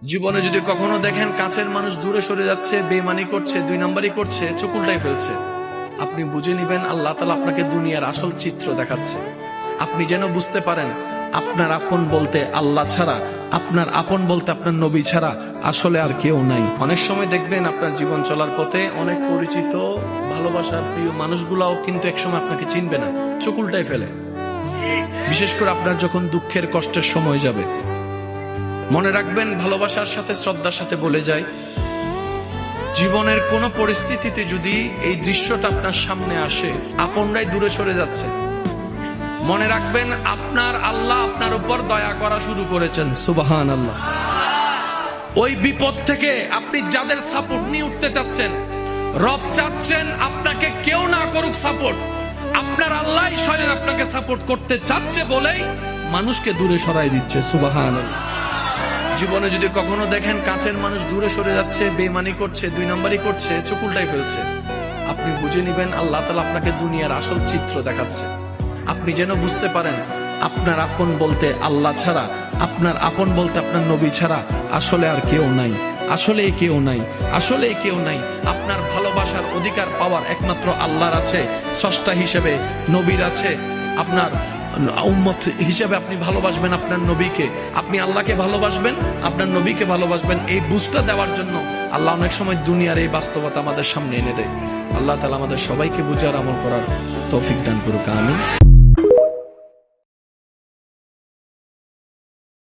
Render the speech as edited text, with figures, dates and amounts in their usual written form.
জীবনে যদি কখনো দেখেন কাছের মানুষ দূরে সরে যাচ্ছে, বেঈমানি করছে, দুই নম্বরই করছে, চোখ উল্টাই ফেলছে, আপনি বুঝে নিবেন আল্লাহ তাআলা আপনাকে দুনিয়ার আসল চিত্র দেখাচ্ছে। আপনি যেন বুঝতে পারেন আপনার আপন বলতে আল্লাহ ছাড়া, আপনার আপন বলতে আপনার নবী ছাড়া আসলে আর কেউ নাই। অনেক সময় দেখবেন আপনার জীবন চলার পথে অনেক পরিচিত ভালোবাসার প্রিয় মানুষগুলাও কিন্তু একসময় আপনাকে চিনবে না, চোখ উল্টাই ফেলে। বিশেষ করে আপনার যখন দুঃখের কষ্টের সময় যাবে, মনে রাখবেন ভালোবাসার সাথে শ্রদ্ধার সাথে বলে যায়, জীবনের কোন পরিস্থিতিতে যদি এই দৃশ্যটা আপনার সামনে আসে, আপনরাই দূরে সরে যাচ্ছে, মনে রাখবেন আপনার আল্লাহ আপনার উপর দয়া করা শুরু করেছেন। সুবহানাল্লাহ। ওই বিপদ থেকে আপনি যাদের সাপোর্ট নিয়ে উঠতে চাচ্ছেন, রব চাচ্ছেন আপনাকে কেউ না করুক সাপোর্ট, আপনার আল্লাহ স্বয়ং আপনাকে সাপোর্ট করতে চাচ্ছে বলেই মানুষকে দূরে সরাই দিচ্ছে। সুবহানাল্লাহ। জীবনে যদি কখনো দেখেন কাছের মানুষ দূরে সরে যাচ্ছে, বেঈমানি করছে, দুই নম্বরই করছে, চোখ উল্টাই ফেলছে, আপনি বুঝে নিবেন আল্লাহ তাআলা আপনাকে দুনিয়ার আসল চিত্র দেখাচ্ছে। আপনি যেন বুঝতে পারেন আপনার আপন বলতে আল্লাহ ছাড়া, আপনার আপন বলতে আপনার নবী ছাড়া আসলে আর কেউ নাই, আসলে কেউ নাই, আসলে কেউ নাই। আপনার ভালোবাসার অধিকার পাওয়ার একমাত্র আল্লাহর আছে, স্রষ্টা হিসেবে নবীর আছে। আপনার উম্মত হিসেবে আপনি ভালোবাসবেন আপনার নবীকে, আপনি আল্লাহকে ভালোবাসবেন, আপনার নবীকে ভালোবাসবেন। এই বুঝটা দেওয়ার জন্য আল্লাহ অনেক সময় দুনিয়ার এই বাস্তবতা আমাদের সামনে এনে দেয়। আল্লাহ তাআলা আমাদের সবাইকে বুঝার আমল করার তৌফিক দান করুক। আমিন।